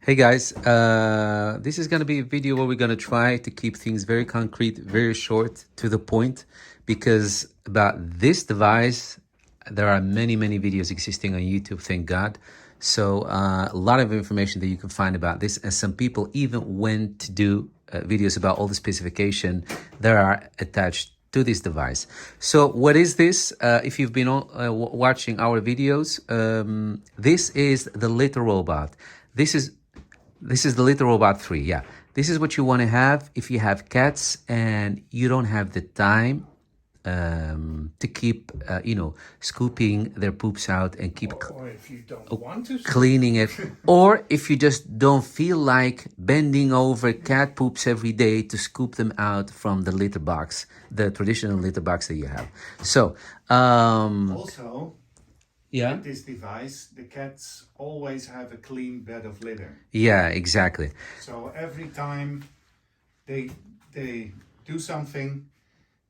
Hey guys, this is going to be a video where we're going to try to keep things very concrete, very short, to the point, because about this device, there are many videos existing on YouTube, thank God. So a lot of information that you can find about this, and some people even went to do videos about all the specification that are attached to this device. So what is this? If you've been watching our videos, this is the Little Robot. This is the Little Robot 3, yeah. This is what you want to have if you have cats and you don't have the time to keep, scooping their poops out and keep or if you don't want to cleaning it. Or if you just don't feel like bending over cat poops every day to scoop them out from the litter box, the traditional litter box that you have. So, also, yeah. with this device, the cats always have a clean bed of litter. Yeah, exactly. So every time they do something,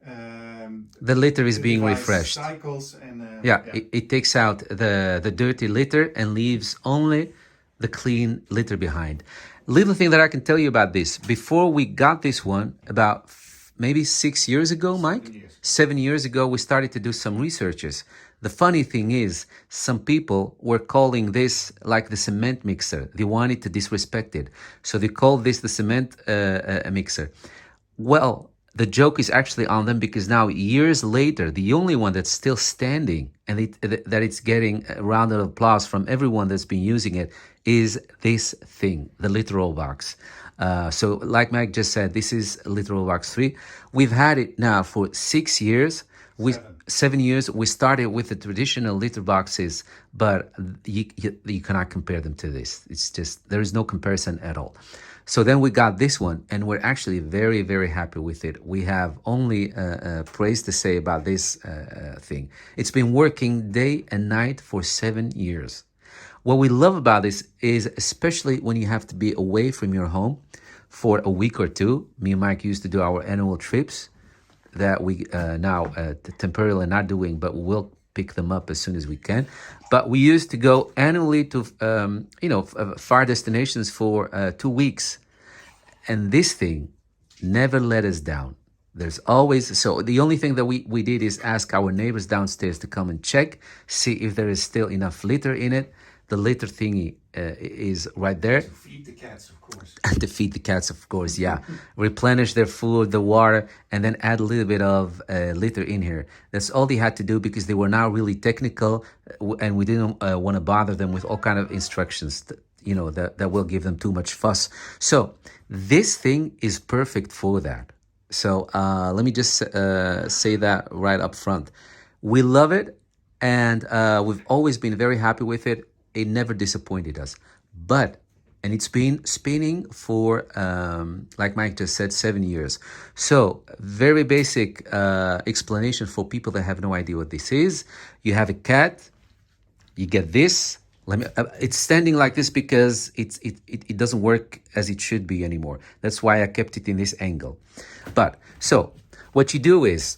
the litter is the being device refreshed. Cycles and Yeah. It takes out the dirty litter and leaves only the clean litter behind. Little thing that I can tell you about this: before we got this one, about maybe 6 years ago, Mike, 7 years ago, we started to do some researches. The funny thing is, some people were calling this like the cement mixer. They wanted to disrespect it, so they called this the cement mixer. Well, the joke is actually on them, because now, years later, the only one that's still standing and that it's getting a round of applause from everyone that's been using it is this thing, the Little Box. So like Mike just said, this is Little Box 3. We've had it now for 6 years. 7 years. We started with the traditional litter boxes, but you cannot compare them to this. It's just, there is no comparison at all. So then we got this one, and we're actually very happy with it. We have only praise to say about this thing. It's been working day and night for 7 years. What we love about this is, especially when you have to be away from your home for a week or two. Me and Mike used to do our annual trips that we now temporarily not doing, but we'll pick them up as soon as we can. But we used to go annually to far destinations for 2 weeks, and this thing never let us down. There's always, so the only thing that we did is ask our neighbors downstairs to come and check, see if there is still enough litter in it. The litter thingy is right there. to feed the cats, of course. To feed the cats, of course, yeah. Replenish their food, the water, and then add a little bit of litter in here. That's all they had to do, because they were now really technical, and we didn't want to bother them with all kind of instructions that will give them too much fuss. So this thing is perfect for that. So let me just say that right up front. We love it, and we've always been very happy with it. It never disappointed us. And it's been spinning for, like Mike just said, 7 years. So very basic explanation for people that have no idea what this is. You have a cat, you get this. It's standing like this because it doesn't work as it should be anymore. That's why I kept it in this angle. But so what you do is,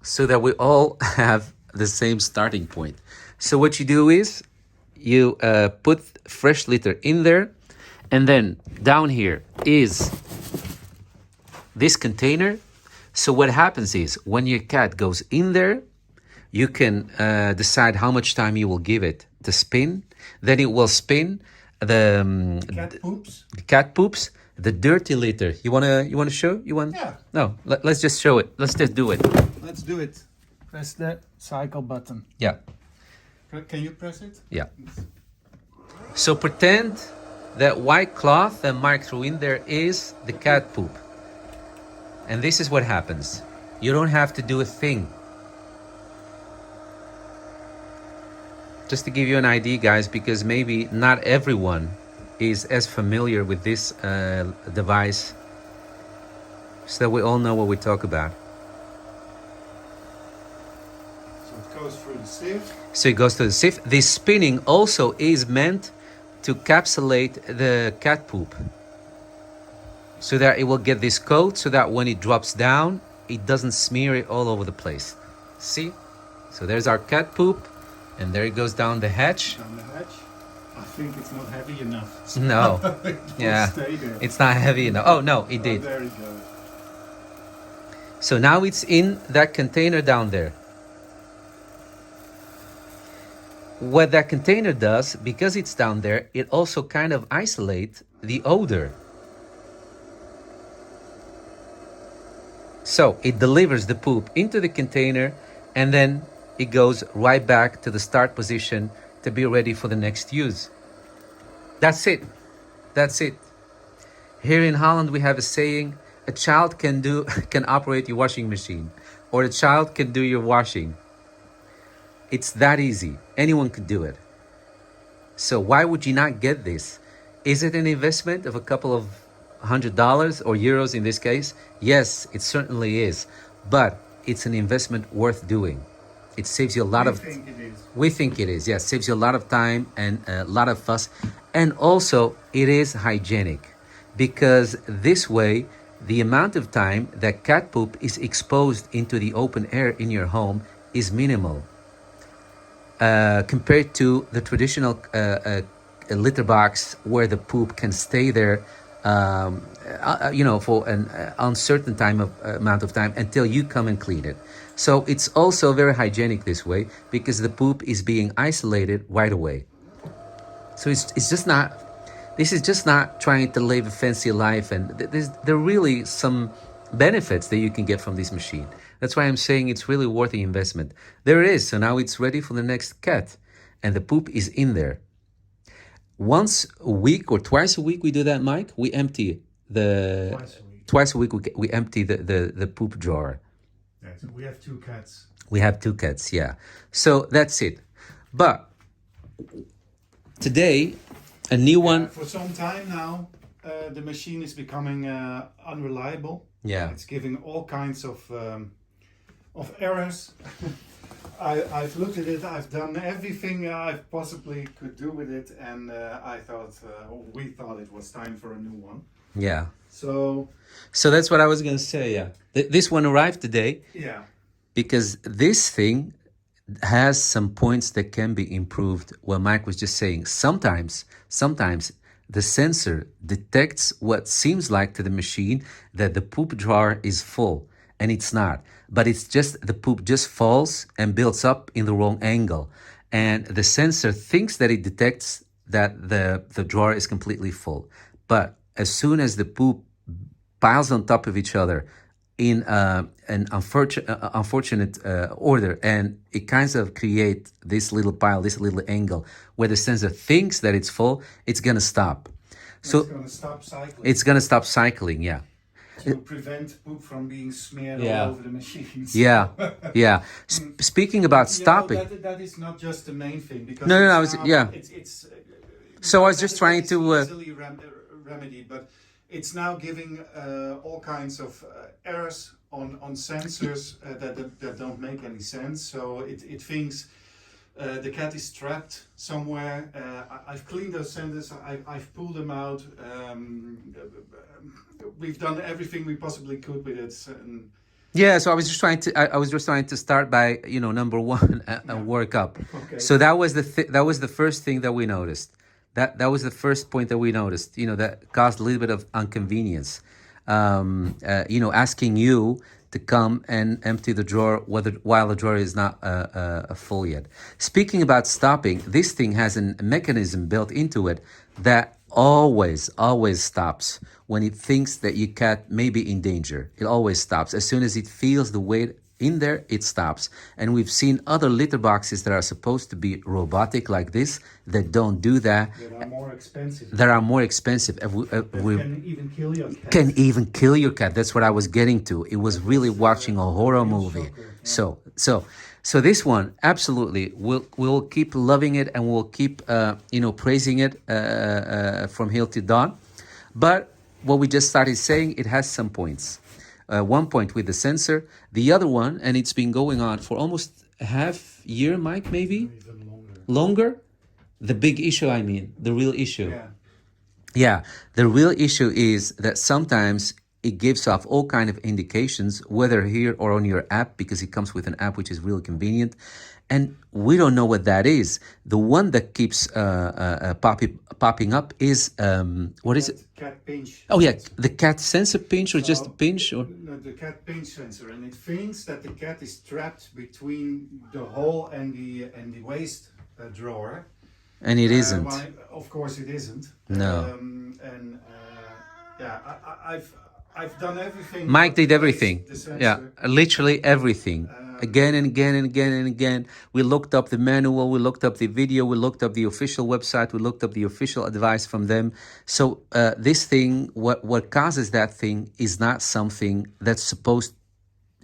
so that we all have the same starting point. So what you do is, you put fresh litter in there, and then down here is this container. So what happens is, when your cat goes in there, you can decide how much time you will give it to spin. Then it will spin the cat poops, the dirty litter. You wanna show? Yeah. No, let's just show it. Let's just do it. Let's do it. Press the cycle button. Yeah. Can you press it? Yeah. So pretend that white cloth that Mike threw in there is the cat poop. And this is what happens. You don't have to do a thing. Just to give you an idea, guys, because maybe not everyone is as familiar with this device, so that we all know what we talk about. So it goes through the sieve. So it goes to the sieve. This spinning also is meant to encapsulate the cat poop, so that it will get this coat, so that when it drops down, it doesn't smear it all over the place. See? So there's our cat poop, and there it goes down the hatch. I think it's not heavy enough. So No. it will Yeah. stay there. It's not heavy enough. Oh, no, it Oh, did. there you go. So now it's in that container down there. What that container does, because it's down there, it also kind of isolates the odor. So it delivers the poop into the container, and then it goes right back to the start position to be ready for the next use. That's it. That's it. Here in Holland, we have a saying: a child can operate your washing machine, or a child can do your washing. It's that easy. Anyone could do it. So why would you not get this? Is it an investment of a couple of $100 or euros in this case? Yes, it certainly is. But it's an investment worth doing. It saves you a lot of... We think it is. We think it is, yes. Saves you a lot of time and a lot of fuss. And also, it is hygienic. Because this way, the amount of time that cat poop is exposed into the open air in your home is minimal. Compared to the traditional litter box where the poop can stay there, for an uncertain amount of time until you come and clean it. So it's also very hygienic this way because the poop is being isolated right away. So it's just not. This is just not trying to live a fancy life, and there are really some benefits that you can get from this machine. That's why I'm saying it's really worth the investment. There it is. So now it's ready for the next cat, and the poop is in there. Once a week or twice a week we do that, Mike. We empty the twice a week we empty the poop drawer. Yeah, so we have 2 cats. We have 2 cats, yeah. So that's it. But today, a new one. For some time now, the machine is becoming unreliable. Yeah. It's giving all kinds of errors. I've looked at it. I've done everything I possibly could do with it, and we thought it was time for a new one. Yeah. So that's what I was gonna say. Yeah. This one arrived today. Yeah. Because this thing has some points that can be improved. What Mike was just saying. Sometimes the sensor detects what seems like to the machine that the poop jar is full, and it's not. But it's just the poop just falls and builds up in the wrong angle, and the sensor thinks that it detects that the drawer is completely full. But as soon as the poop piles on top of each other in an unfortunate order, and it kind of create this little pile, this little angle where the sensor thinks that it's full, it's gonna stop. So it's gonna stop cycling. It's gonna stop cycling, yeah. To prevent poop from being smeared Yeah. all over the machines. Yeah, yeah. Speaking about stopping, That is not just the main thing, because No, it's no, now- yeah. It's So I was just trying it's to, easily remedied, but it's now giving all kinds of errors on sensors that don't make any sense. So it thinks the cat is trapped somewhere. I've cleaned those sensors. I've pulled them out. We've done everything we possibly could with it. And yeah. So I was just trying to start by number one and work up. Okay. So that was the first thing that we noticed. That was the first point that we noticed. That caused a little bit of inconvenience. Asking you to come and empty the drawer while the drawer is not full yet. Speaking about stopping, this thing has a mechanism built into it that always stops when it thinks that your cat may be in danger. It always stops. As soon as it feels the weight in there, it stops. And we've seen other litter boxes that are supposed to be robotic like this that don't do that. That are more expensive. That are more expensive. Can even kill your cat. Can even kill your cat. That's what I was getting to. It was really watching a horror movie. Shocker, yeah. So this one, absolutely, we'll keep loving it, and we'll keep praising it from hill to dawn. But what we just started saying, it has some points. One point with the sensor, the other one, and it's been going on for almost a half year, Mike, maybe Even longer. The big issue, I mean, the real issue. Yeah. The real issue is that sometimes it gives off all kind of indications, whether here or on your app, because it comes with an app which is really convenient. and we don't know what that is. The one that keeps popping up is what is it? Cat pinch. Oh yeah, the cat sensor pinch, or just a So, pinch, or no, the cat pinch sensor, and it thinks that the cat is trapped between the hole and the waste drawer. and it isn't. Of course, it isn't. No. Yeah, I've done everything. Mike to did replace everything. the sensor. Yeah, literally everything. Again and again and again and again. We looked up the manual, we looked up the video, we looked up the official website, we looked up the official advice from them. So this thing, what causes that thing is not something that's supposed,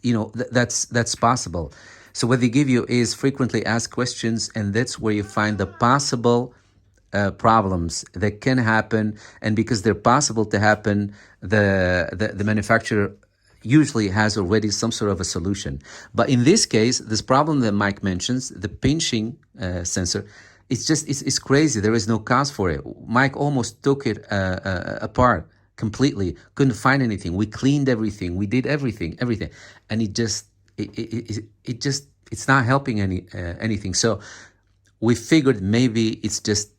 that's possible. So what they give you is frequently asked questions, and that's where you find the possible problems that can happen. And because they're possible to happen, the manufacturer usually has already some sort of a solution. But in this case, this problem that Mike mentions, the pinching sensor, it's crazy. There is no cause for it. Mike almost took it apart completely. Couldn't find anything. We cleaned everything. We did everything, and it's not helping anything. So we figured maybe it's just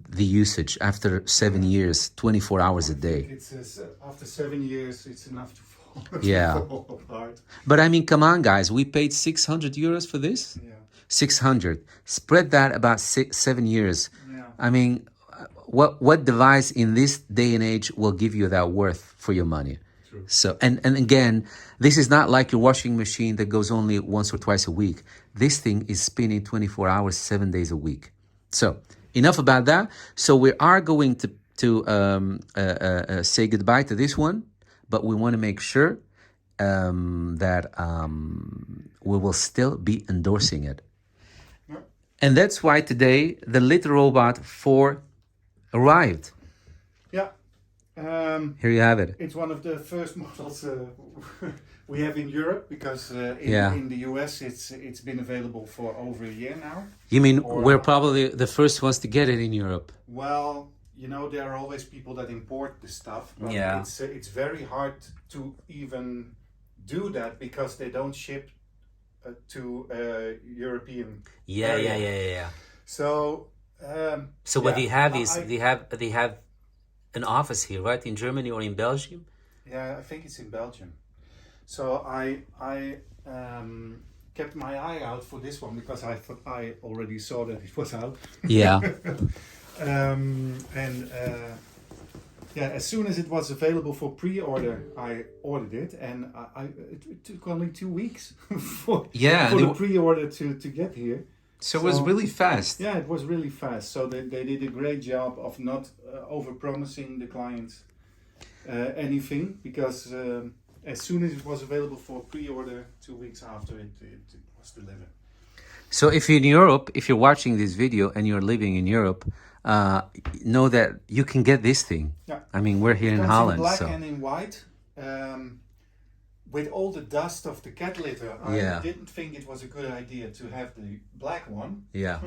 the usage after 7 years, 24 hours a day. It's after 7 years, it's enough to fall, Yeah. fall apart. But I mean, come on, guys. We paid 600 euros for this. Yeah. 600. Spread that about 7 years. Yeah. I mean, what device in this day and age will give you that worth for your money? True. So, and again, this is not like your washing machine that goes only once or twice a week. This thing is spinning 24 hours, 7 days a week. So, enough about that. So we are going to say goodbye to this one, but we want to make sure that we will still be endorsing it. Yeah. And that's why today the Litter Robot 4 arrived. Yeah. Here you have it. It's one of the first models we have in Europe, because Yeah. in the US it's been available for over a year now. You mean Or- we're probably the first ones to get it in Europe? Well, there are always people that import the stuff, but Yeah. it's very hard to even do that because they don't ship to European. area. So. So what yeah, they have is I- they have an office here, right, in Germany or in Belgium? Yeah, I think it's in Belgium. So I kept my eye out for this one because I thought I already saw that it was out. Yeah. As soon as it was available for pre-order, I ordered it, and it took only 2 weeks for the pre-order to get here. So it was really fast. Yeah, it was really fast. So they did a great job of not over-promising the clients anything, because as soon as it was available for pre-order, 2 weeks after it was delivered. So if you're in Europe, if you're watching this video and you're living in Europe, know that you can get this thing. Yeah. I mean, we're here in Comes Holland, in black so and in white. With all the dust of the cat litter, Yeah. I didn't think it was a good idea to have the black one. yeah,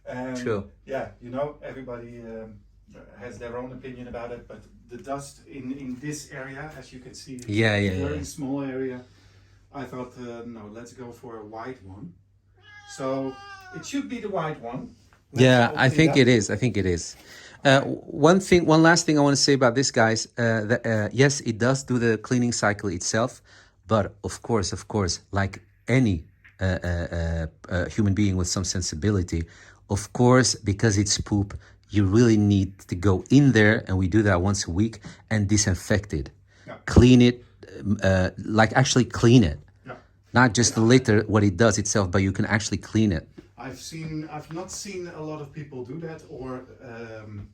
And True. Yeah, everybody has their own opinion about it, but the dust in this area, as you can see, it's Yeah, yeah, a very yeah. small area. I thought, no, let's go for a white one. So it should be the white one. Let's yeah. open I think up. it is. I think it is. One last thing I want to say about this, guys. Yes, it does do the cleaning cycle itself, but of course, like any human being with some sensibility, of course, because it's poop, you really need to go in there, and we do that once a week, and disinfect it, Yeah. clean it, like actually clean it, Yeah. not just the litter, what it does itself, but you can actually clean it. I've not seen a lot of people do that, or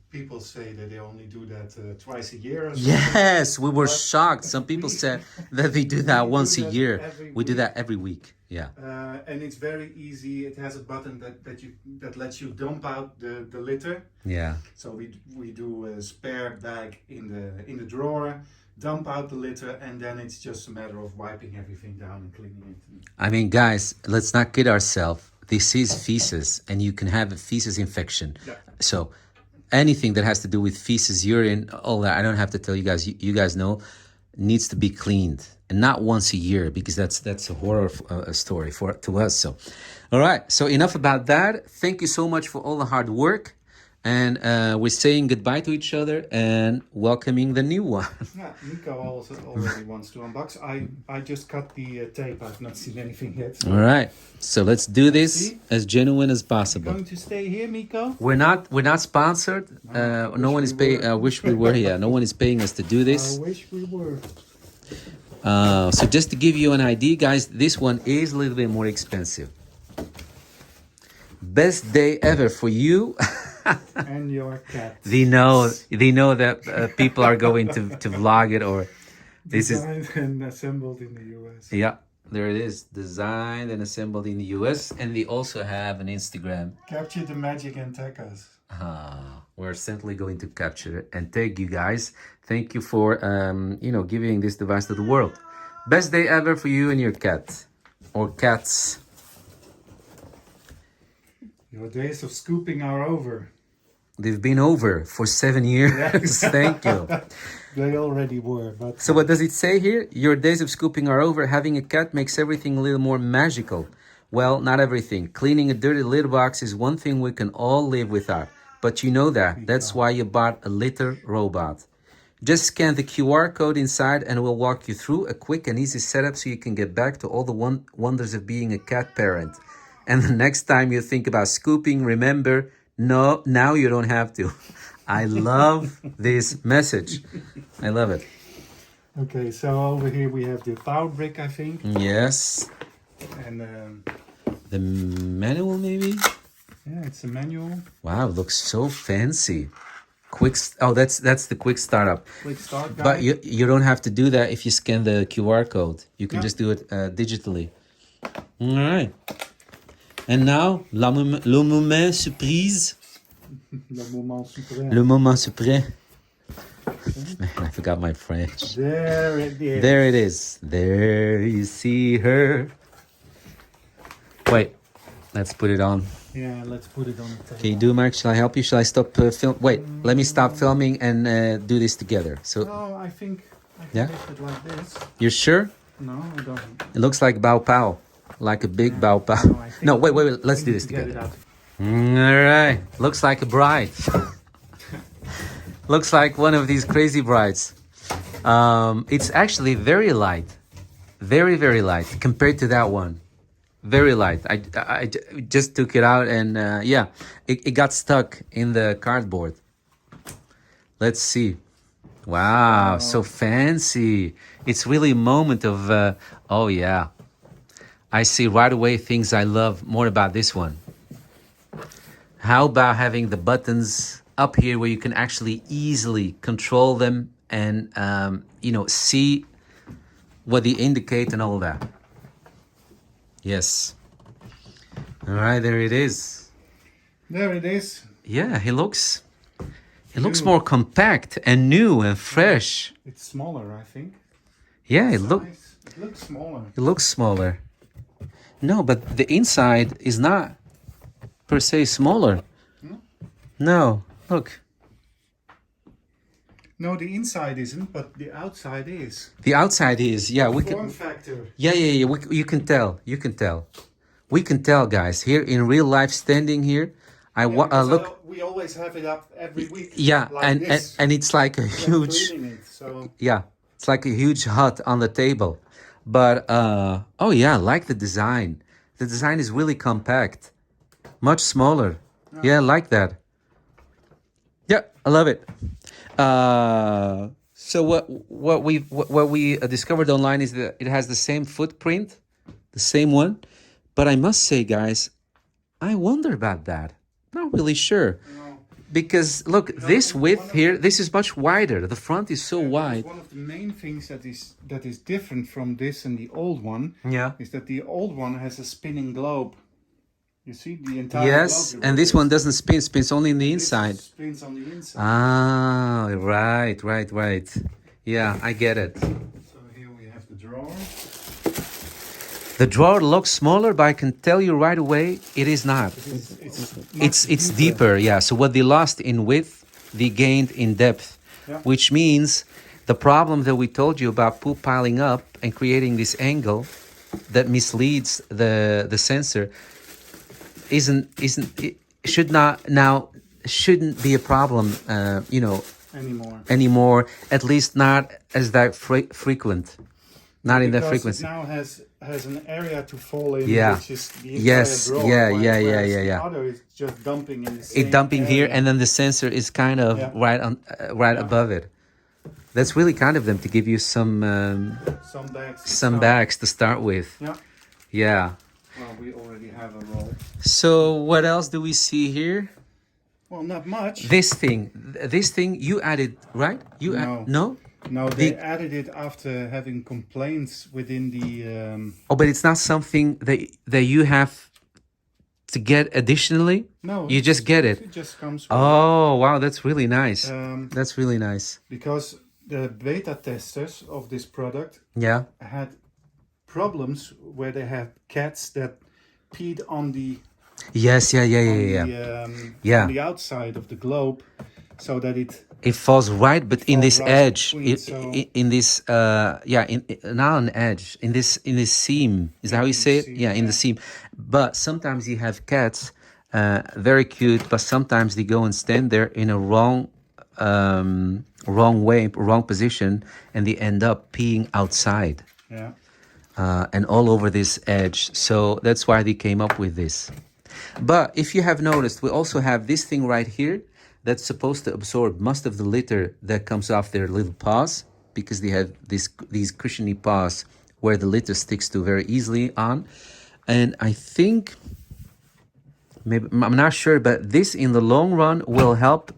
people say that they only do that twice a year. Or something. Yes, we were But shocked. Some people we- said that they do that we do once a that year. every We do week. that every week. Yeah. And it's very easy. It has a button that lets you dump out the litter. Yeah. So we do a spare bag in the drawer, dump out the litter, and then it's just a matter of wiping everything down and cleaning it. I mean, guys, let's not kid ourselves. This is feces, and you can have a feces infection. Yeah. So anything that has to do with feces, urine, all that, I don't have to tell you guys. You guys know, needs to be cleaned. and not once a year, because that's a horror story to us. So, all right. So enough about that. Thank you so much for all the hard work, and we're saying goodbye to each other and welcoming the new one. Yeah, Nico also already wants to unbox. I just cut the tape. I've not seen anything yet. So. All right. So let's do this as genuine as possible. Going to stay here, Miko? We're not sponsored. No one is paying. I wish we were. Yeah, no one is paying us to do this. I wish we were. So just to give you an idea, guys, this one is a little bit more expensive. Best day ever for you. And your cat. They know that people are going to vlog it, or this Designed and assembled in the US. Yeah, there it is, designed and assembled in the US, and they also have an Instagram. Capture the magic and tag us. We're certainly going to capture it and tag you guys. Thank you for giving this device to the world. Best day ever for you and your cat, or cats. Your days of scooping are over. They've been over for 7 years. Thank you. They already were, but... So what does it say here? Your days of scooping are over. Having a cat makes everything a little more magical. Well, not everything. Cleaning a dirty litter box is one thing we can all live without. But you know that. That's why you bought a litter robot. Just scan the QR code inside and we'll walk you through a quick and easy setup so you can get back to all the wonders of being a cat parent. And the next time you think about scooping, remember, no, now you don't have to. I love this message. I love it. Okay, so over here we have the power brick, I think. Yes. And the manual, maybe? yeah, it's a manual. Wow, it looks so fancy. That's the quick startup. Quick start guide. But you don't have to do that if you scan the QR code. You can just do it digitally. All right. And now, le moment surprise. Le moment suprême. Le moment suprême. Man, I forgot my French. There it is. There it is. There you see her. Wait, let's put it on. Yeah, let's put it on the table. Can you do, Mark? Shall I help you? Shall I stop film? Wait, let me stop filming and do this together. So, No, I think I can Yeah? lift it like this. you're sure? No, I don't. It looks like bao pao, like a big bao pao. No, I think No, wait. Let's do we this need to get together. it out. All right. Looks like a bride. Looks like one of these crazy brides. It's actually very light. Very, very light compared to that one. Very light. I just took it out and yeah, it got stuck in the cardboard. Let's see. Wow, so fancy. It's really a moment of, oh yeah. I see right away things I love more about this one. How about having the buttons up here where you can actually easily control them and, see what they indicate and all that. Yes. All right, there it is. There it is. Yeah, it looks more compact and new and fresh. It's smaller, I think. Yeah, it It looks smaller. looks smaller. No, but the inside is not per se smaller. No, look. No, the inside isn't, but the outside is. The outside is, yeah, we Form can. factor. Yeah. You can tell. You can tell. We can tell, guys. Here in real life, standing here, Because look. we always have it up every week. Yeah, like this. and it's like a We're huge. cleaning it, so Yeah, it's like a huge hut on the table. But oh yeah, I like the design. The design is really compact, much smaller. Yeah, I like that. Yeah, I love it. So what we discovered online is that it has the same footprint, the same one. But I must say, guys, I wonder about that. Not really sure. no. Because look, this width here, this is much wider. The front is so Because wide. one of the main things that is different from this and the old one Yeah. is that the old one has a spinning globe. You see the entire Yes, globe. and this one doesn't spin, spins only in the This inside. spins on the inside. Ah, right. Yeah, I get it. So here we have the drawer. The drawer looks smaller, but I can tell you right away, it is not. It's deeper, yeah. So what they lost in width, they gained in depth, Yeah. which means The problem that we told you about poop piling up and creating this angle that misleads the sensor isn't it should not now shouldn't be a problem anymore, at least not as that frequent, not in that frequency. It now has an area to fall in, Yeah. which is the entire drawer. The other is just dumping in the same It dumping area. here, and then the sensor is kind of right above it. That's really kind of them to give you some bags to start with. Yeah. Well, we already have a roll. So what else do we see here? Well, not much. This thing you added, right? No? No, they added it after having complaints within the... but it's not something that you have to get additionally? No. You just get it? It just comes with wow, that's really nice. That's really nice. Because the beta testers of this product had problems where they had cats that peed on the... Yes, on the outside of the globe, so that it falls right, but in this edge, in this not an edge, in this seam. Is that how you say it? Yeah, in the seam. But sometimes you have cats, very cute, but sometimes they go and stand there in a wrong way, wrong position, and they end up peeing outside. Yeah. And all over this edge. So that's why they came up with this. But if you have noticed, we also have this thing right here that's supposed to absorb most of the litter that comes off their little paws, because they have these cushiony paws where the litter sticks to very easily on. And I think, maybe I'm not sure, but this in the long run will help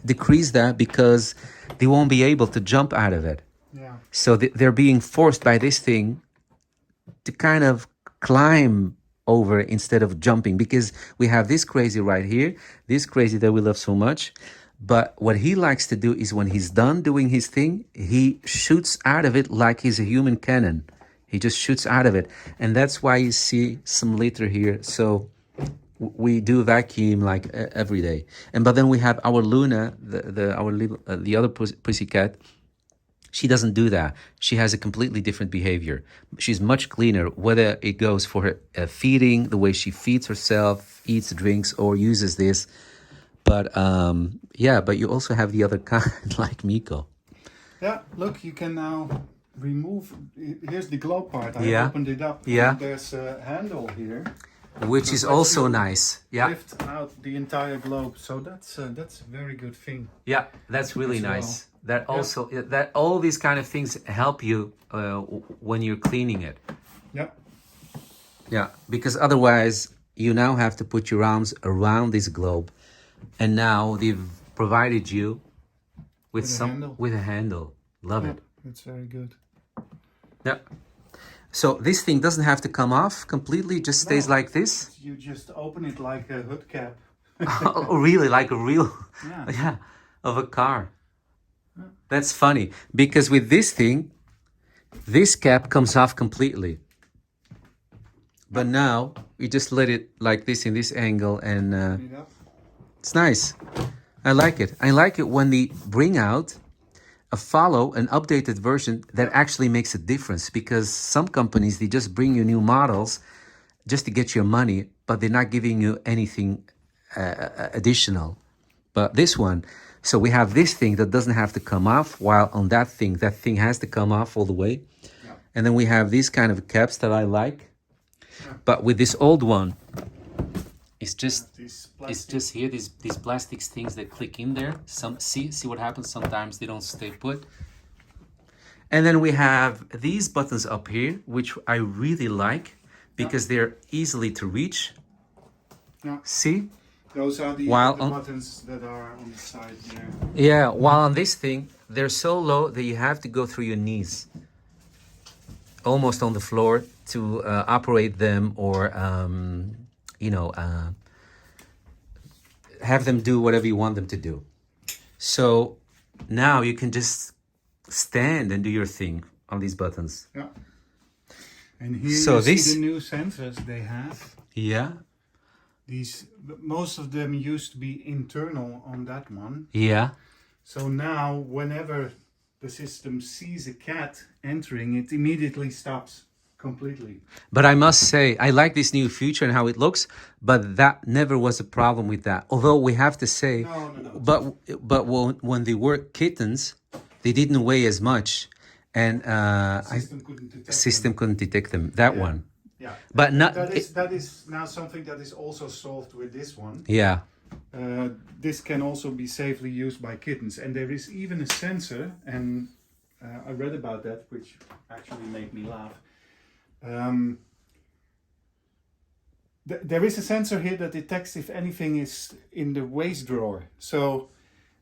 decrease that, because they won't be able to jump out of it. Yeah. So they're being forced by this thing to kind of climb over instead of jumping, because we have this crazy right here, this crazy that we love so much. But what he likes to do is when he's done doing his thing, he shoots out of it like he's a human cannon. He just shoots out of it. And that's why you see some litter here. So we do vacuum like every day. But then we have our Luna, the other pussycat. She doesn't do that. She has a completely different behavior. She's much cleaner, whether it goes for her feeding, the way she feeds herself, eats, drinks, or uses this. But but you also have the other kind, like Miko. Yeah, look, you can now remove. Here's the globe part. I opened it up. Yeah. And there's a handle here, which is also nice. Yeah. Lift out the entire globe. So that's a very good thing. Yeah, that's really nice. That also that all these kind of things help you when you're cleaning it. Yeah. Yeah, because otherwise you now have to put your arms around this globe, and now they've provided you with a handle. Love it. It's very good. Yeah. So this thing doesn't have to come off completely; just stays like this. You just open it like a hood cap. Oh, really? Like a real? Of a car. That's funny, because with this thing, this cap comes off completely. But now we just let it like this in this angle, and it's nice. I like it. I like it when they bring out an updated version that actually makes a difference, because some companies, they just bring you new models just to get your money, but they're not giving you anything additional. But this one, so we have this thing that doesn't have to come off, while on that thing has to come off all the way. Yeah. And then we have these kind of caps that I like. Yeah. But with this old one, it's just here, these plastic things that click in there. See what happens? Sometimes they don't stay put. And then we have these buttons up here, which I really like, because they're easily to reach. Yeah. See? Those are the buttons that are on the side here. Yeah, while on this thing, they're so low that you have to go through your knees, almost on the floor, to operate them, or have them do whatever you want them to do. So now you can just stand and do your thing on these buttons. Yeah. And here you see the new sensors they have. Yeah. Most of them used to be internal on that one. Yeah. So now, whenever the system sees a cat entering, it immediately stops completely. But I must say, I like this new feature and how it looks, but that never was a problem with that. Although we have to say, No. but when they were kittens, they didn't weigh as much, and System couldn't detect system them. couldn't detect them. That Yeah. one, Yeah, but not. that is now something that is also solved with this one. Yeah. This can also be safely used by kittens, and there is even a sensor, and I read about that, which actually made me laugh. There is a sensor here that detects if anything is in the waste drawer. So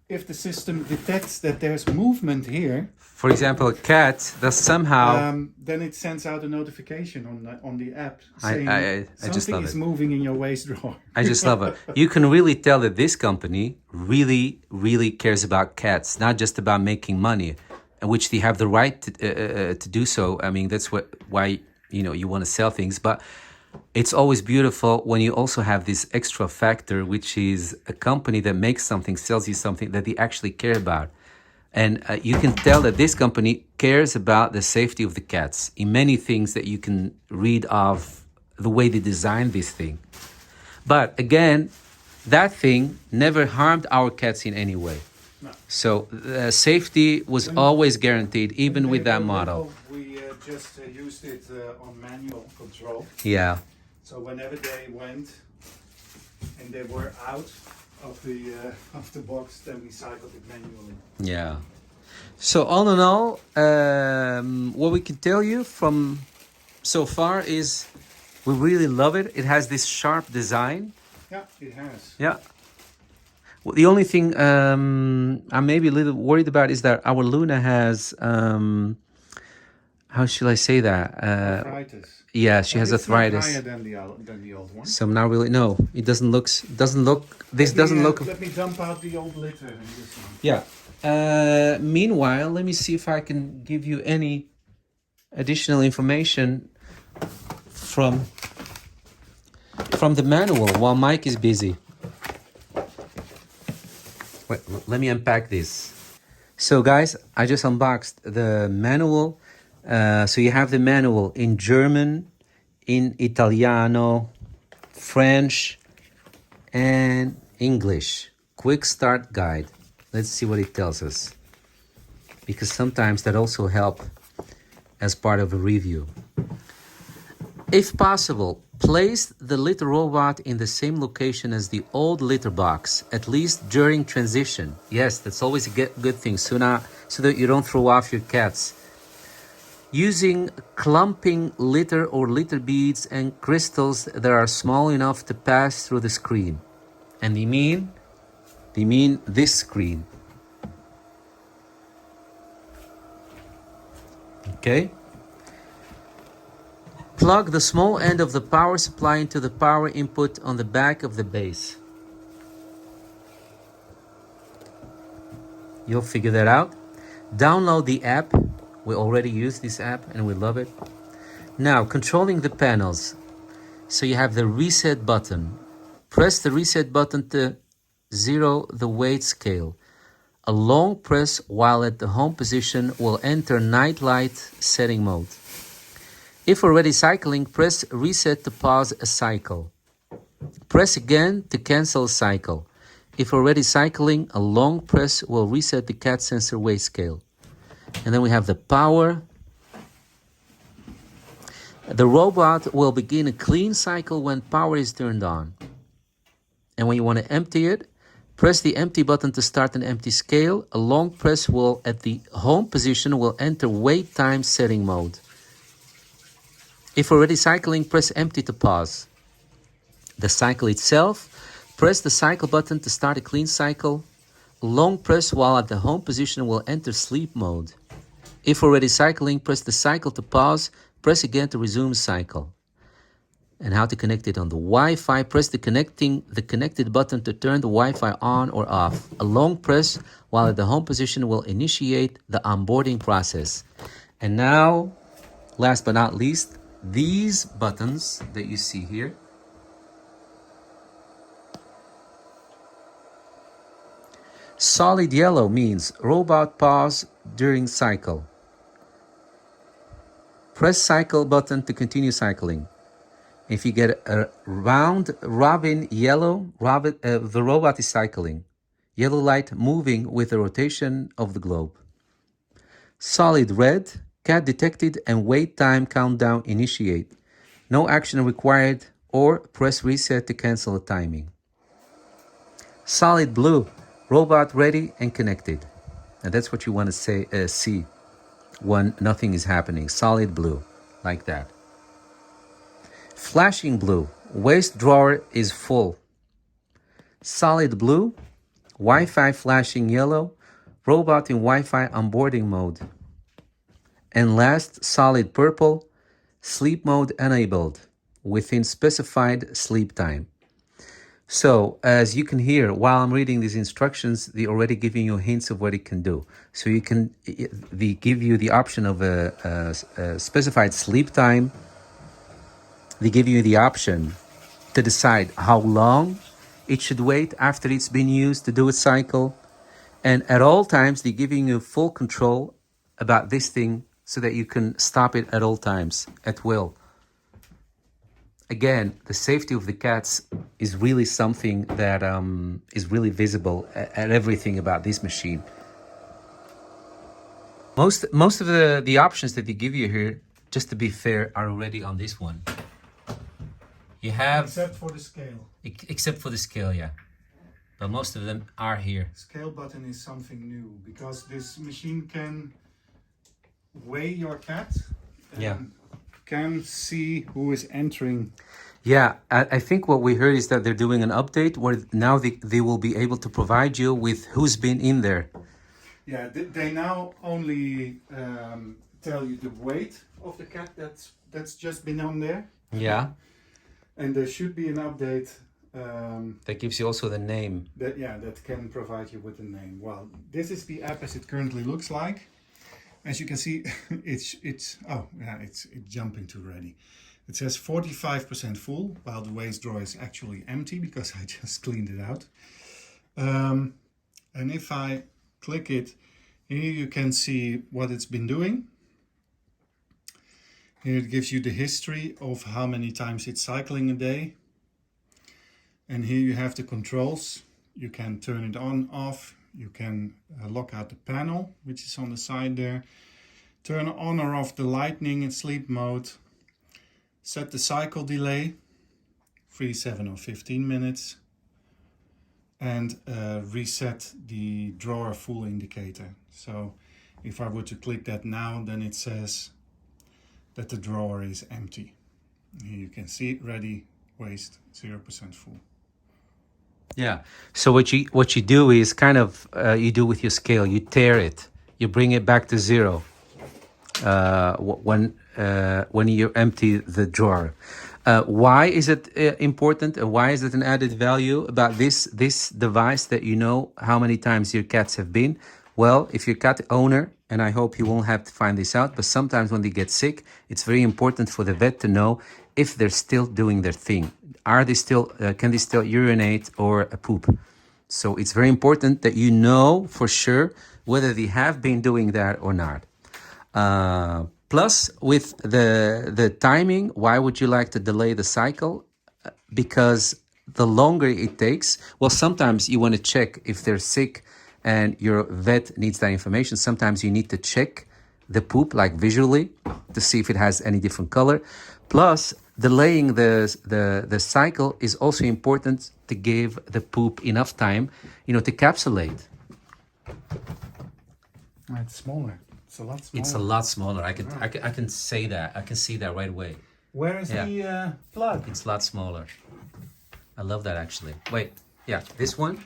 if the system detects that there's movement here, For example, a cat that somehow. then it sends out a notification on the app saying I just something love is it. moving in your waste drawer. I just love it. You can really tell that this company really, really cares about cats, not just about making money, which they have the right to do so. I mean, that's why you want to sell things, but it's always beautiful when you also have this extra factor, which is a company that makes something, sells you something that they actually care about. And you can tell that this company cares about the safety of the cats in many things that you can read of the way they designed this thing. But again, that thing never harmed our cats in any way. No. So safety was always guaranteed, even with that model. We just used it on manual control. Yeah. So whenever they went and they were out of the box, then we cycled it manually. Yeah. So all in all, what we can tell you from so far is we really love it. It has this sharp design. Yeah, it has. Yeah. Well, the only thing I'm maybe a little worried about is that our Luna has, how should I say that? Arthritis. Yeah, she has It's not arthritis. higher than the old one. So I'm not really, no, it doesn't look, this doesn't look. Let me dump out the old litter in this one. Yeah. Meanwhile, let me see if I can give you any additional information from the manual while Mike is busy. Wait, let me unpack this. So guys, I just unboxed the manual. So you have the manual in German, in Italiano, French, and English. Quick start guide. Let's see what it tells us, because sometimes that also help as part of a review. If possible, place the litter robot in the same location as the old litter box, at least during transition. Yes, that's always a good thing, so that you don't throw off your cats. Using clumping litter or litter beads and crystals that are small enough to pass through the screen. And they mean this screen. Okay? Plug the small end of the power supply into the power input on the back of the base. You'll figure that out. Download the app. We already use this app and we love it. Now, controlling the panels. So you have the reset button. Press the reset button to zero the weight scale. A long press while at the home position will enter night light setting mode. If already cycling, press reset to pause a cycle. Press again to cancel a cycle. If already cycling, a long press will reset the cat sensor weight scale. And then we have the power. The robot will begin a clean cycle when power is turned on. And when you want to empty it, press the empty button to start an empty scale. A long press will, at the home position, will enter wait time setting mode. If already cycling, press empty to pause. The cycle itself, press the cycle button to start a clean cycle. A long press while at the home position will enter sleep mode. If already cycling, press the cycle to pause. Press again to resume cycle. And how to connect it on the Wi-Fi. Press the connected button to turn the Wi-Fi on or off. A long press while at the home position will initiate the onboarding process. And now, last but not least, these buttons that you see here. Solid yellow means robot pause during cycle. Press cycle button to continue cycling. If you get a round robin yellow, the robot is cycling. Yellow light moving with the rotation of the globe. Solid red, cat detected and wait time countdown initiate. No action required or press reset to cancel the timing. Solid blue, robot ready and connected. And that's what you want to see when nothing is happening. Solid blue, like that. Flashing blue, waste drawer is full. Solid blue, Wi-Fi flashing yellow, robot in Wi-Fi onboarding mode. And last, solid purple, sleep mode enabled within specified sleep time. So as you can hear, while I'm reading these instructions, they're already giving you hints of what it can do. So they give you the option of a specified sleep time. They give you the option to decide how long it should wait after it's been used to do its cycle. And at all times, they're giving you full control about this thing so that you can stop it at all times, at will. Again, the safety of the cats is really something that is really visible at everything about this machine. Most of the options that they give you here, just to be fair, are already on this one. You have... Except for the scale. Except for the scale, yeah. But most of them are here. Scale button is something new because this machine can weigh your cat and Yeah. can see who is entering. Yeah, I think what we heard is that they're doing an update where now they will be able to provide you with who's been in there. Yeah, they now only tell you the weight of the cat that's just been on there. Yeah. And there should be an update That gives you also the name. that can provide you with a name. Well, this is the app as it currently looks like. As you can see, it's jumping too ready. It says 45% full, while the waste drawer is actually empty because I just cleaned it out. And if I click it, here you can see what it's been doing. Here it gives you the history of how many times it's cycling a day. And here you have the controls. You can turn it on, off. You can lock out the panel, which is on the side there. Turn on or off the lightning in sleep mode. Set the cycle delay, 3, 7 or 15 minutes. And reset the drawer full indicator. So if I were to click that now, then it says that the drawer is empty. Here you can see ready, waste 0% full. Yeah. So what you do is kind of you do with your scale. You tear it. You bring it back to zero when you empty the drawer. Why is it important, and why is it an added value about this device that you know how many times your cats have been? Well, if you're a cat owner, and I hope you won't have to find this out, but sometimes when they get sick, it's very important for the vet to know if they're still doing their thing. Are they still, can they still urinate or poop? So it's very important that you know for sure whether they have been doing that or not. Plus, with the timing, why would you like to delay the cycle? Because the longer it takes, well, sometimes you want to check if they're sick and your vet needs that information. Sometimes you need to check the poop, like visually, to see if it has any different color. Plus, delaying the cycle is also important to give the poop enough time, to capsulate. It's smaller. It's a lot smaller. It's a lot smaller. I can say that. I can see that right away. Where is the plug? It's a lot smaller. I love that actually. Wait, yeah, this one?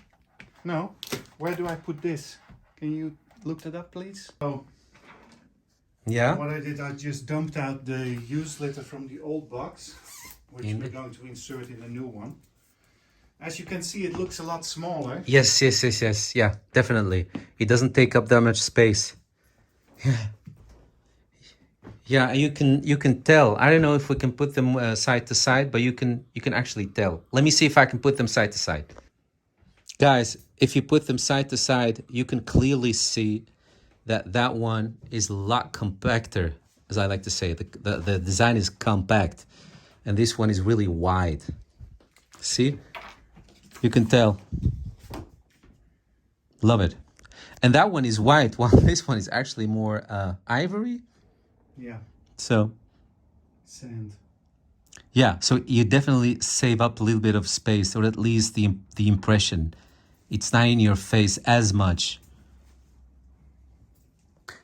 No. Where do I put this? Can you look that up, please? Oh. Yeah. What I did, I just dumped out the used litter from the old box, which we're going to insert in a new one. As you can see, it looks a lot smaller. Yes. Yeah, definitely. It doesn't take up that much space. Yeah, you can tell. I don't know if we can put them side to side, but you can actually tell. Let me see if I can put them side to side. Guys, if you put them side to side, you can clearly see that one is a lot compacter, as I like to say. The design is compact, and this one is really wide. See? You can tell. Love it. And that one is white, while this one is actually more ivory. Yeah. So, Sand. yeah, so you definitely save up a little bit of space, or at least the impression. It's not in your face as much.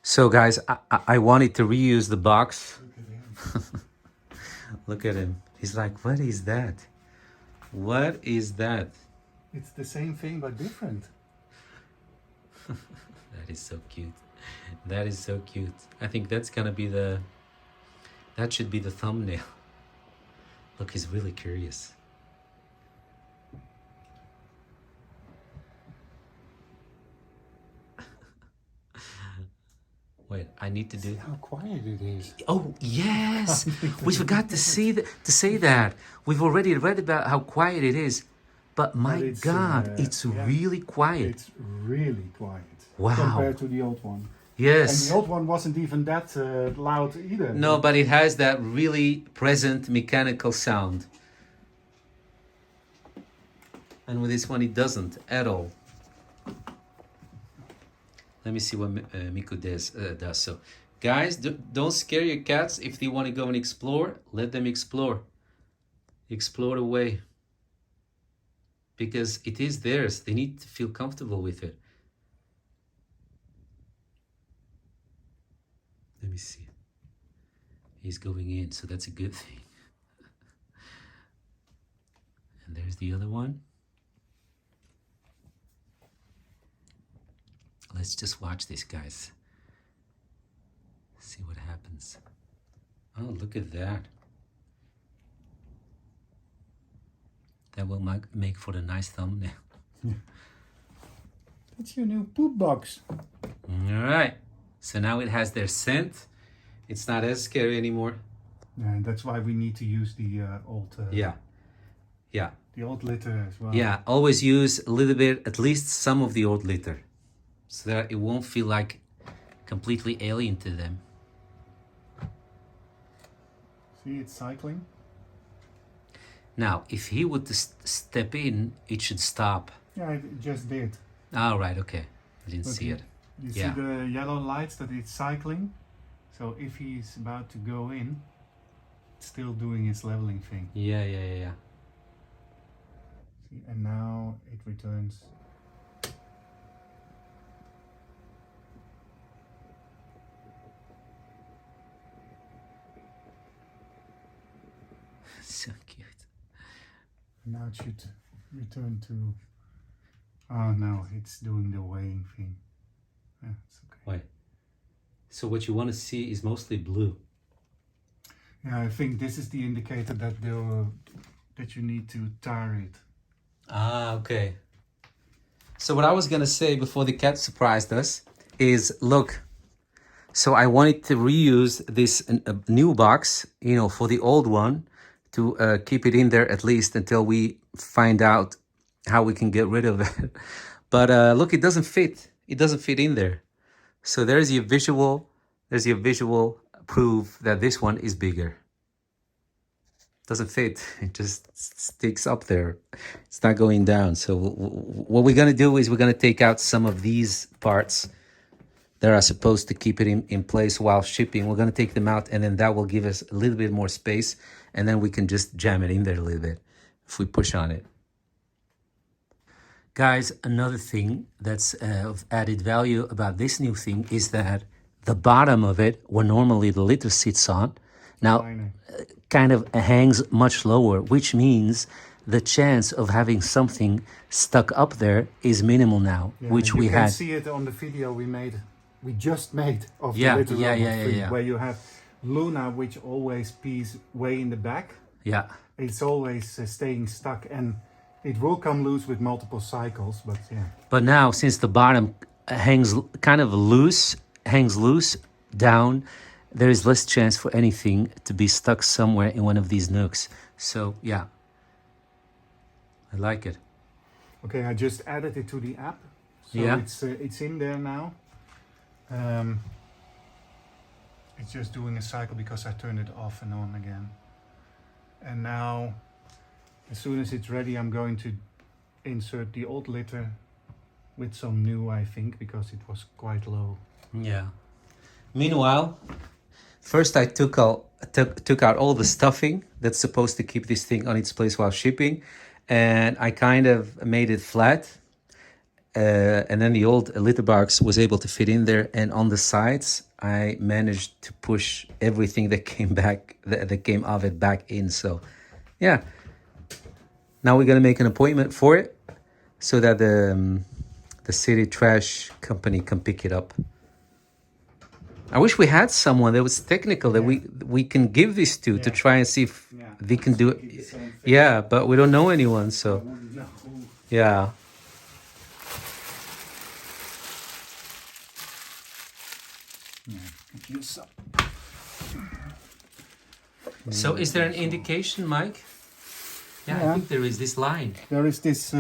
So guys, I wanted to reuse the box. Look at him. Look at him. He's like, what is that? What is that? It's the same thing but different. That is so cute. That is so cute. I think that's gonna be that should be the thumbnail. Look, he's really curious. Wait, I need to do. See how quiet it is. Oh yes, we forgot to say that. We've already read about how quiet it is, but my it's, God, it's yeah, really quiet. It's really quiet. Wow. Compared to the old one. Yes. And the old one wasn't even that loud either. No, but it has that really present mechanical sound. And with this one, it doesn't at all. Let me see what Miku does. So, guys, don't scare your cats. If they want to go and explore, let them explore. Explore away. Because it is theirs. They need to feel comfortable with it. Let me see. He's going in, so that's a good thing. And there's the other one. Let's just watch this, guys. See what happens. Oh, look at that. That will make for a nice thumbnail. That's your new poop box. All right. So now it has their scent. It's not as scary anymore. Yeah, and that's why we need to use the old. Yeah. The old litter as well. Yeah. Always use a little bit, at least some of the old litter, so that it won't feel like completely alien to them. See, it's cycling. Now, if he would step in, it should stop. Yeah, it just did. All right. Okay. I didn't But see it. You Yeah. see the yellow lights that it's cycling? So if he's about to go in, it's still doing its leveling thing. Yeah. See, and now it returns. So cute. Now it should return to. Oh no, it's doing the weighing thing. Yeah, it's okay. Wait. So what you want to see is mostly blue. Yeah, I think this is the indicator that that you need to tire it. Ah, okay. So what I was gonna say before the cat surprised us is, look. So I wanted to reuse this new box, for the old one, to keep it in there at least until we find out how we can get rid of it. But look, it doesn't fit. It doesn't fit in there. So there's your visual proof that this one is bigger. Doesn't fit. It just sticks up there. It's not going down. So what we're going to do is we're going to take out some of these parts that are supposed to keep it in place while shipping. We're going to take them out, and then that will give us a little bit more space, and then we can just jam it in there a little bit if we push on it. Guys, another thing that's of added value about this new thing is that the bottom of it, where normally the litter sits on, now kind of hangs much lower, which means the chance of having something stuck up there is minimal now, which we had. You can see it on the video we just made of Yeah, the litter yeah, robot yeah, yeah, thing, yeah. where you have Luna, which always pees way in the back. Yeah. It's always staying stuck, and it will come loose with multiple cycles, but yeah. But now, since the bottom hangs loose down, there is less chance for anything to be stuck somewhere in one of these nooks. So yeah, I like it. Okay, I just added it to the app, so Yeah. it's in there now. It's just doing a cycle because I turned it off and on again. And now, as soon as it's ready, I'm going to insert the old litter with some new, I think, because it was quite low. Yeah. Meanwhile, first I took out all the stuffing that's supposed to keep this thing on its place while shipping, and I kind of made it flat. And then the old litter box was able to fit in there, and on the sides I managed to push everything that came back that came of it back in. So yeah, now we're gonna make an appointment for it so that the city trash company can pick it up. I wish we had someone that was technical that we can give this to try and see if they can do it. Yeah, but we don't know anyone, so yeah. So is there an indication, Mike? Yeah, I think there is this line. There is this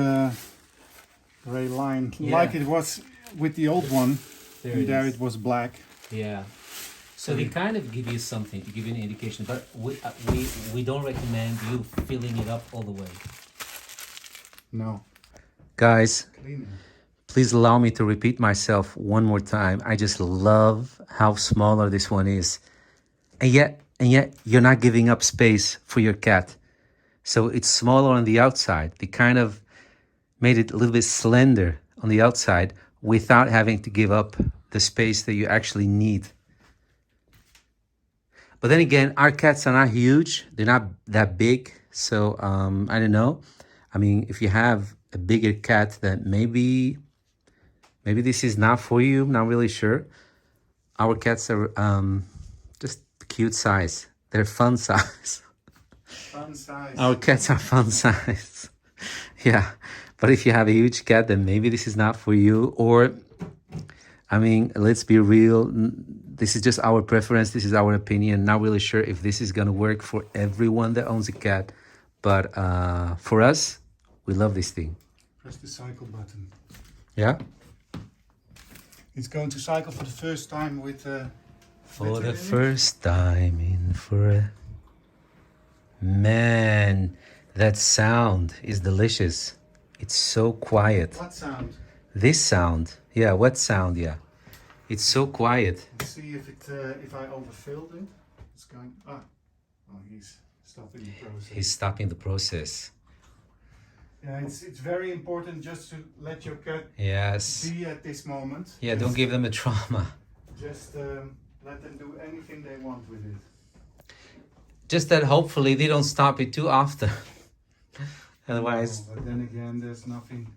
gray line, like it was with the old one. There it was black. Yeah. So they kind of give you something to give you an indication, but we don't recommend you filling it up all the way. No. Guys, Cleaner. please allow me to repeat myself one more time. I just love how smaller this one is. And yet you're not giving up space for your cat. So it's smaller on the outside. They kind of made it a little bit slender on the outside without having to give up the space that you actually need. But then again, our cats are not huge. They're not that big. So I don't know. I mean, if you have a bigger cat, then maybe this is not for you. I'm not really sure. Our cats are just cute size. They're fun size. Fun size. Our cats are fun size. Yeah. But if you have a huge cat, then maybe this is not for you. Or, I mean, let's be real. This is just our preference. This is our opinion. Not really sure if this is going to work for everyone that owns a cat. But for us, we love this thing. Press the cycle button. Yeah? It's going to cycle for the first time with For the first time in forever. Man, that sound is delicious. It's so quiet. What sound? This sound. Yeah, what sound? Yeah. It's so quiet. Let's see if I overfilled it. It's going. Oh, he's stopping the process. He's stopping the process. Yeah, it's very important just to let your cat Yes. be at this moment. Yeah, don't give them a trauma. Just let them do anything they want with it. Just that hopefully they don't stop it too often. Otherwise, No, but then again, there's nothing.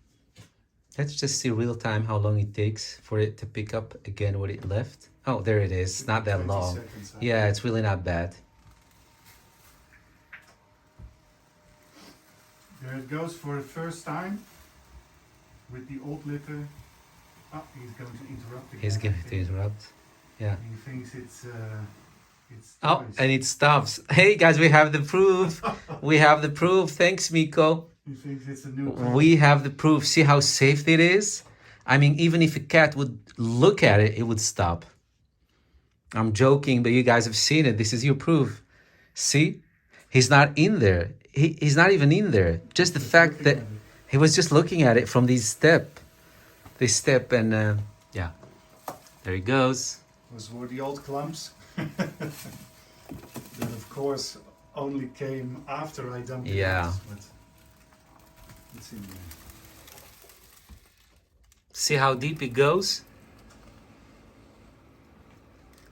let's just see real time how long it takes for it to pick up again what it left. Oh, there it is. It's not that 20 long. seconds, I Yeah, think. it's really not bad. There it goes for the first time with the old litter. Oh, he's going to interrupt again. He's I going to think. interrupt. Yeah. He thinks it's Oh, toys. and it stops. Hey guys, we have the proof. We have the proof. Thanks, Miko. He thinks it's a new We have the proof. See how safe it is? I mean, even if a cat would look at it, it would stop. I'm joking, but you guys have seen it. This is your proof. See? He's not in there. He's not even in there. Just the fact that he was just looking at it from this step. And yeah. There he goes. Those were the old clumps. That of course only came after I dumped it. Yeah. out, but it's in there. See how deep it goes?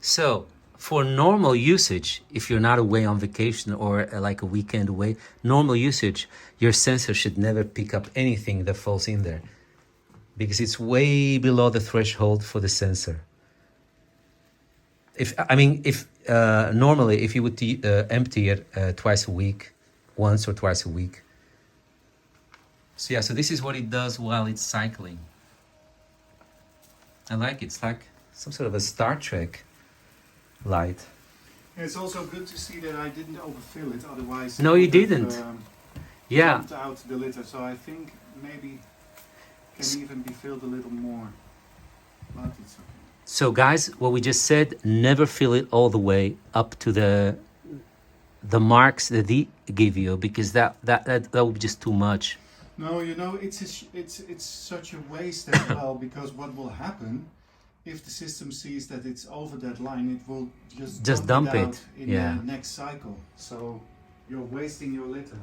So, for normal usage, if you're not away on vacation or like a weekend away, normal usage, your sensor should never pick up anything that falls in there because it's way below the threshold for the sensor. If normally if you would empty it twice a week, once or twice a week. So yeah, so this is what it does while it's cycling. I like it. It's like some sort of a Star Trek light. And it's also good to see that I didn't overfill it, otherwise. No, it you would have, didn't. Yeah. Dumped out the litter, so I think maybe can even be filled a little more. But it's okay. So guys, what we just said, never fill it all the way up to the marks that they give you, because that would be just too much. No, you know, it's such a waste as well, because what will happen if the system sees that it's over that line, it will just dump it it. out in Yeah. the next cycle. So you're wasting your litter.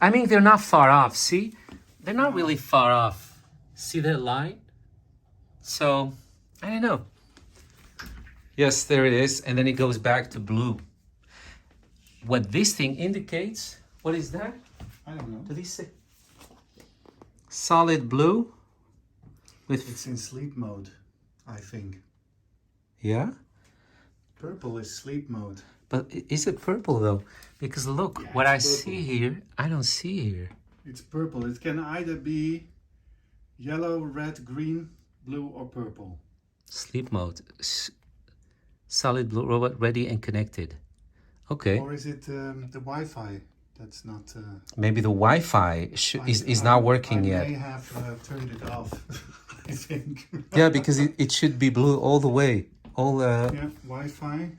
I mean, they're not far off. See, they're not really far off. See that line? So I don't know. Yes, there it is, and then it goes back to blue. What this thing indicates, what is that? I don't know. Do they say solid blue with It's in sleep mode, I think. yeah? Purple is sleep mode. But is it purple though? Because look, Yeah, what I it's purple. see here, I don't see here. It's purple. It can either be yellow, red, green, blue, or purple. Sleep mode. Solid blue robot ready and connected. Okay. Or is it the Wi-Fi that's not... Maybe the Wi-Fi is not working I yet. may have turned it off, I think. Yeah, because it should be blue all the way. All Yeah, Wi-Fi.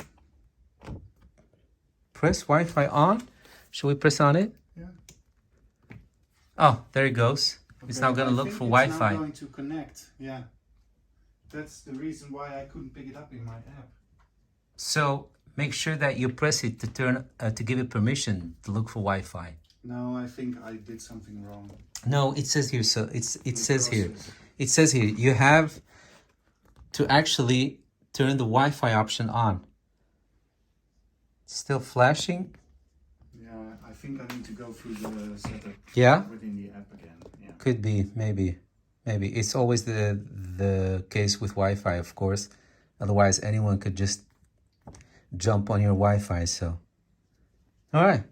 press Wi-Fi on. Should we press on it? Yeah. Oh, there it goes. It's Okay, now gonna I look think for it's Wi-Fi. now going to connect. Yeah. That's the reason why I couldn't pick it up in my app. So make sure that you press it to turn to give it permission to look for Wi-Fi. No, I think I did something wrong. No, it says here. So it says here. Process. It says here you have to actually turn the Wi-Fi option on. Still flashing. Yeah, I think I need to go through the setup Yeah, within the app again. Yeah. could be, maybe. It's always the case with Wi-Fi, of course. Otherwise, anyone could just jump on your Wi-Fi. So, all right.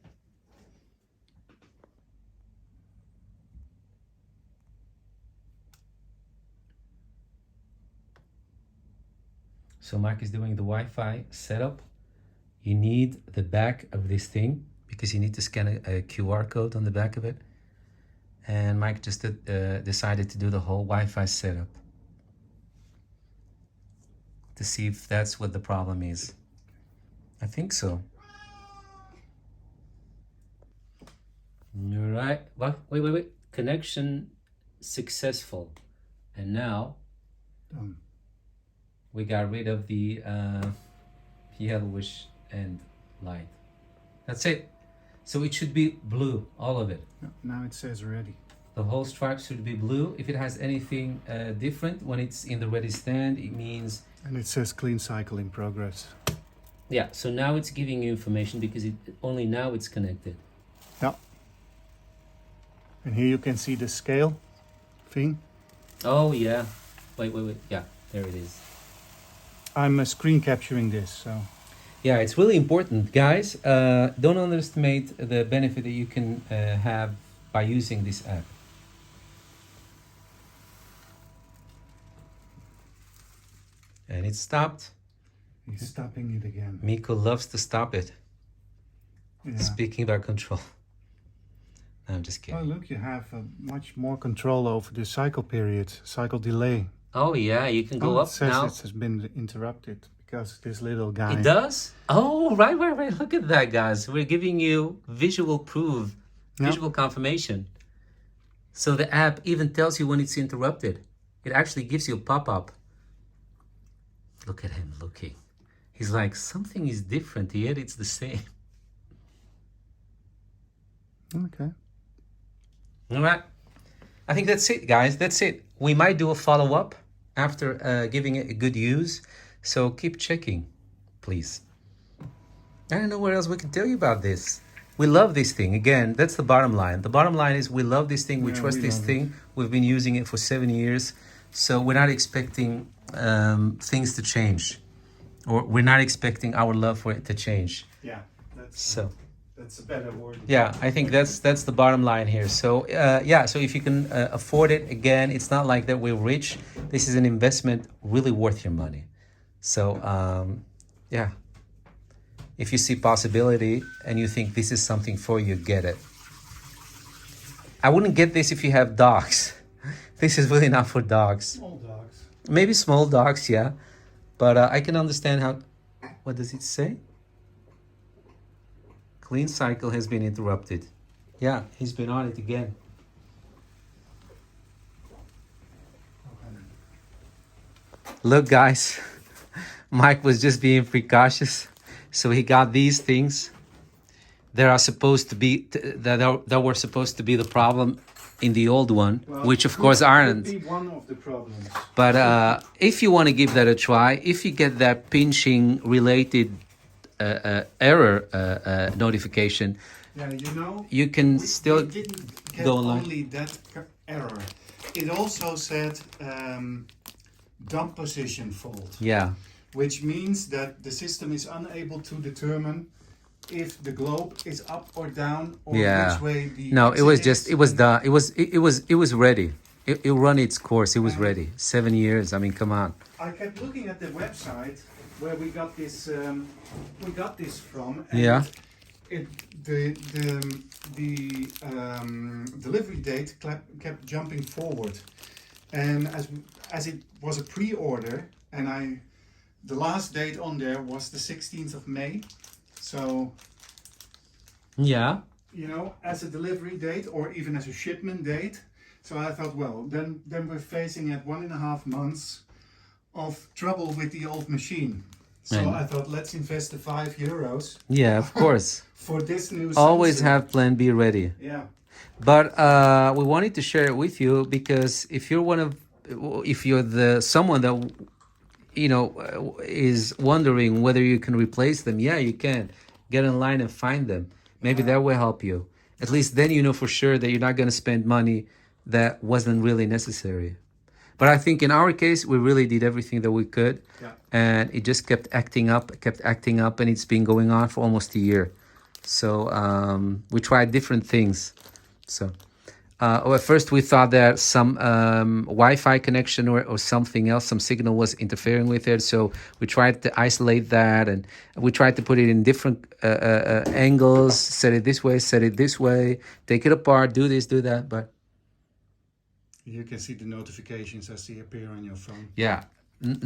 So Mike is doing the Wi-Fi setup. You need the back of this thing because you need to scan a QR code on the back of it. And Mike just decided to do the whole Wi-Fi setup to see if that's what the problem is. I think so. All right. What? Wait. Connection successful. And now Done. we got rid of the yellowish end light. That's it. So it should be blue, all of it. Yeah, now it says ready. The whole stripe should be blue. If it has anything different when it's in the ready stand, it means... And it says clean cycle in progress. Yeah, so now it's giving you information because only now it's connected. Yeah. And here you can see the scale thing. Oh, yeah. Wait. Yeah, there it is. I'm screen capturing this, so... Yeah, it's really important, guys. Don't underestimate the benefit that you can have by using this app. And it stopped. He's stopping it again. Miko loves to stop it. Yeah. Speaking about control. No, I'm just Oh, kidding. look, you have much more control over the cycle period, cycle delay. Oh, yeah, you can go Oh, up it says now. it has been interrupted because this little guy... It does? Oh, right. Look at that, guys. We're giving you visual proof, Yep. visual confirmation. So the app even tells you when it's interrupted. It actually gives you a pop-up. Look at him looking. He's like, something is different, yet it's the same. Okay. All right. I think that's it, guys. That's it. We might do a follow-up after giving it a good use. So keep checking, please. I don't know what else we can tell you about this. We love this thing. Again, that's the bottom line. The bottom line is we love this thing. We Yeah, trust we this love thing. We've been using it for 7 years. So we're not expecting things to change. Or we're not expecting our love for it to change. Yeah, that's a better word. Yeah, I think that's the bottom line here. So so if you can afford it, again, it's not like that we're rich. This is an investment really worth your money. So if you see possibility and you think this is something for you, get it. I wouldn't get this if you have dogs. This is really not for dogs. Small dogs. Maybe small dogs, yeah. But I can understand how. What does it say? Clean cycle has been interrupted. Yeah, he's been on it again. Look, guys, Mike was just being precautious, so he got these things. There are supposed to be that were supposed to be the problem in the old one, Well, which of course aren't. Could be one of the problems. But if you want to give that a try, if you get that pinching related error notification, Yeah, you know, you can we still didn't get go online. only that error. It also said dump position fault, Yeah, which means that the system is unable to determine if the globe is up or down or yeah. which way the No, it was exit just is. it was done. It was ready. It run its course. It was And ready. 7 years. I mean, come on. I kept looking at the website where we got this from. And Yeah. The delivery date kept jumping forward, and as it was a pre-order, and the last date on there was the 16th of May, so Yeah. you know, as a delivery date or even as a shipment date. So I thought, well, then we're facing at 1.5 months of trouble with the old machine. So And- I thought, let's invest the €5 Yeah, of course. for this new Always sensor. have plan B ready. Yeah. But we wanted to share it with you because if you're the someone that is wondering whether you can replace them, yeah, you can. Get online and find them. Maybe that will help you. At least then you know for sure that you're not going to spend money that wasn't really necessary. But I think in our case, we really did everything that we could. Yeah. And it just kept acting up, and it's been going on for almost a year. So we tried different things. So at first we thought that some Wi-Fi connection or something else, some signal was interfering with it. So we tried to isolate that, and we tried to put it in different angles, set it this way, take it apart, do this, do that. But You can see the notifications as they appear on your phone. yeah,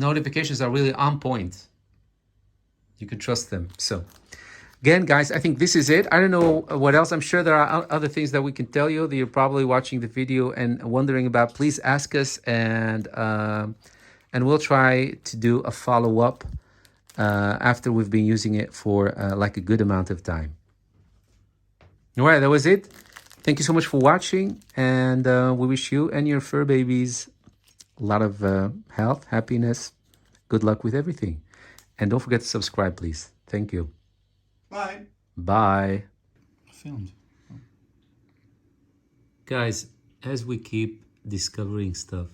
notifications are really on point. You can trust them. So again, guys, I think this is it. I don't know what else. I'm sure there are other things that we can tell you that you're probably watching the video and wondering about. Please ask us, and we'll try to do a follow-up after we've been using it for like a good amount of time. All right, that was it. Thank you so much for watching, and we wish you and your fur babies a lot of health, happiness, good luck with everything. And don't forget to subscribe, please. Thank you. Bye. Bye. Filmed. Guys, as we keep discovering stuff,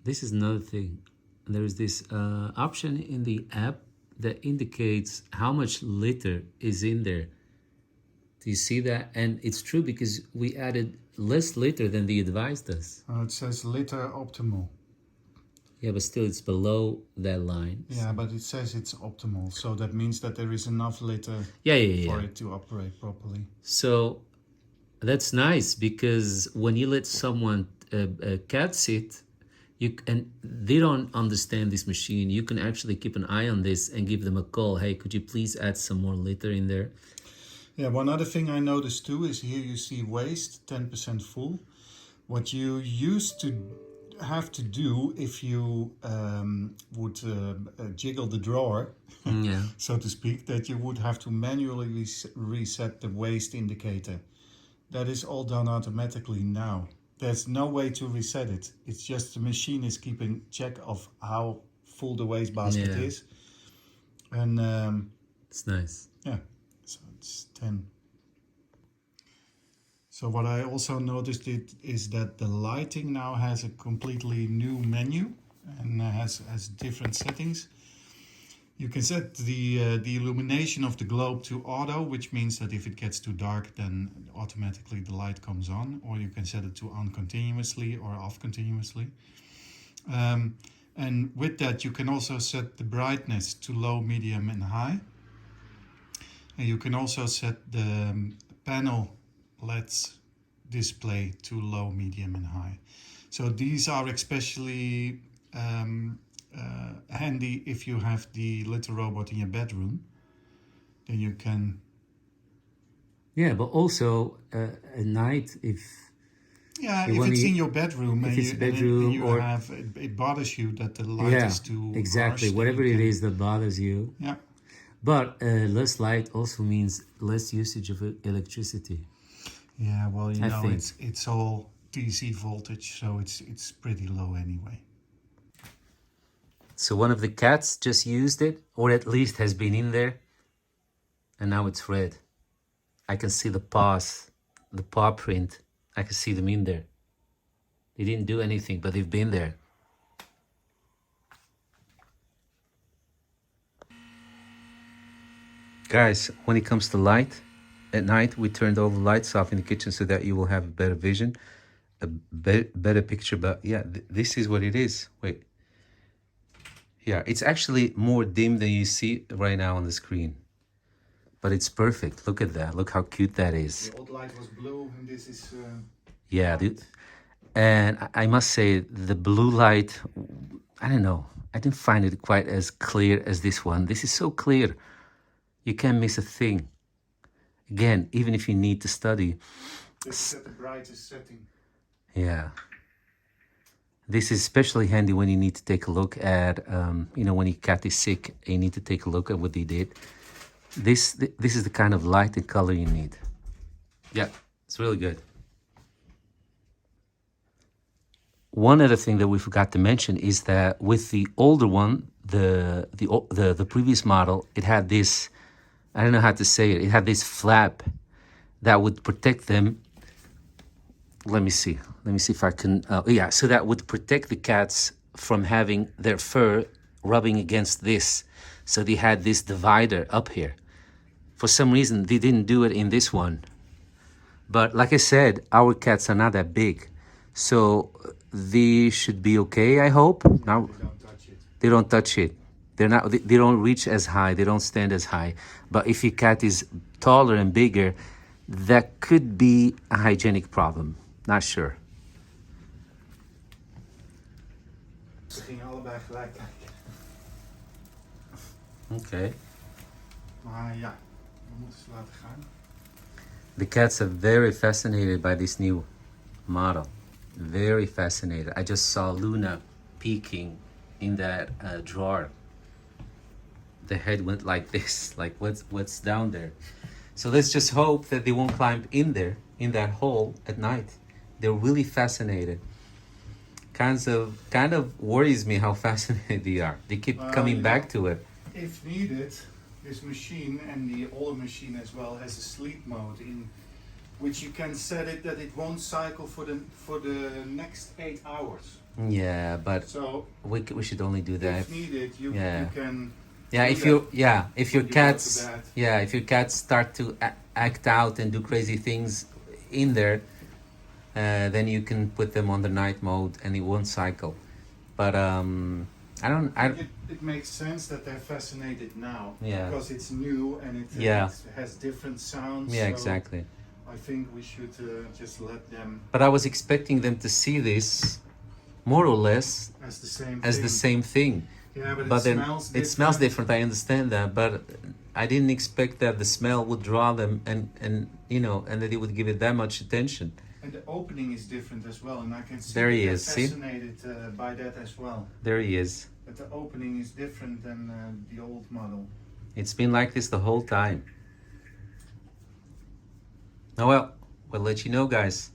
this is another thing. There's this option in the app that indicates how much litter is in there. Do you see that? And it's true because we added less litter than the advice does. It says litter optimal. Yeah, but still it's below that line. Yeah, but it says it's optimal. So that means that there is enough litter Yeah. for it to operate properly. So that's nice because when you let someone cat sit, and they don't understand this machine, you can actually keep an eye on this and give them a call. Hey, could you please add some more litter in there? Yeah, one other thing I noticed too is here you see waste 10% full. What you used to have to do if you would jiggle the drawer, Yeah. so to speak, that you would have to manually reset the waste indicator. That is all done automatically now. There's no way to reset it. It's just the machine is keeping check of how full the waste basket Yeah. is. And It's nice. yeah, so it's 10. So what I also noticed is that the lighting now has a completely new menu and has different settings. You can set the illumination of the globe to auto, which means that if it gets too dark, then automatically the light comes on, or you can set it to on continuously or off continuously. And with that, you can also set the brightness to low, medium, and high. And you can also set the panel LEDs display to low, medium, and high. So these are especially handy if you have the little robot in your bedroom. Then you can. Yeah, but also at night, if Yeah, you if wanna it's u- in your bedroom if and it's you, bedroom and you or have it bothers you that the light yeah, is too exactly, harsh, then whatever you it can. is that bothers you. Yeah. But less light also means less usage of electricity. Yeah, well, I think. it's all DC voltage, so it's pretty low anyway. So one of the cats just used it, or at least has been in there, and now it's red. I can see the paws, the paw print. I can see them in there. They didn't do anything, but they've been there. Guys, when it comes to light, at night we turned all the lights off in the kitchen so that you will have a better vision, a better picture. But yeah, this is what it is. Wait. Yeah, it's actually more dim than you see right now on the screen. But it's perfect. Look at that. Look how cute that is. The old light was blue, and this is. Yeah, dude. And I must say, the blue light, I don't know. I didn't find it quite as clear as this one. This is so clear. You can't miss a thing. Again, even if you need to study. This is at the brightest setting. Yeah. This is especially handy when you need to take a look at, when your cat is sick, and you need to take a look at what they did. This is the kind of light and color you need. Yeah, it's really good. One other thing that we forgot to mention is that with the older one, the previous model, it had this, I don't know how to say it, it had this flap that would protect them. Let me see if I can, yeah, so that would protect the cats from having their fur rubbing against this. So they had this divider up here. For some reason, they didn't do it in this one. But like I said, our cats are not that big. So they should be okay, I hope. Now, They don't touch it. they don't touch it. They don't reach as high. They don't stand as high. But if your cat is taller and bigger, that could be a hygienic problem. Not sure. Ze gingen allebei gelijk kijken. Okay. Maar ja, we moeten ze laten gaan. The cats are very fascinated by this new model. Very fascinated. I just saw Luna peeking in that drawer. The head went like this, like what's down there. So let's just hope that they won't climb in there, in that hole at night. They're really fascinated. Kind of worries me how fascinated they are. They keep coming back to it. If needed, this machine and the older machine as well has a sleep mode in which you can set it that it won't cycle for the next 8 hours. Yeah, but So we should only do that. if needed, you can. Yeah, do if that if your when you go to cats bed. if your cats start to act out and do crazy things in there, then you can put them on the night mode and it won't cycle. But It makes sense that they're fascinated now. Yeah. Because it's new and it has different sounds. yeah, so exactly. I think we should just let them But I was expecting them to see this more or less as the same as thing. the same thing. Yeah, but But it then smells different. it smells different. I understand that, but I didn't expect that the smell would draw them and that it would give it that much attention. And the opening is different as well, and I can see There he that is, they're see? fascinated by that as well. There he is. But the opening is different than the old model. It's been like this the whole time. Oh well, we'll let you know, guys.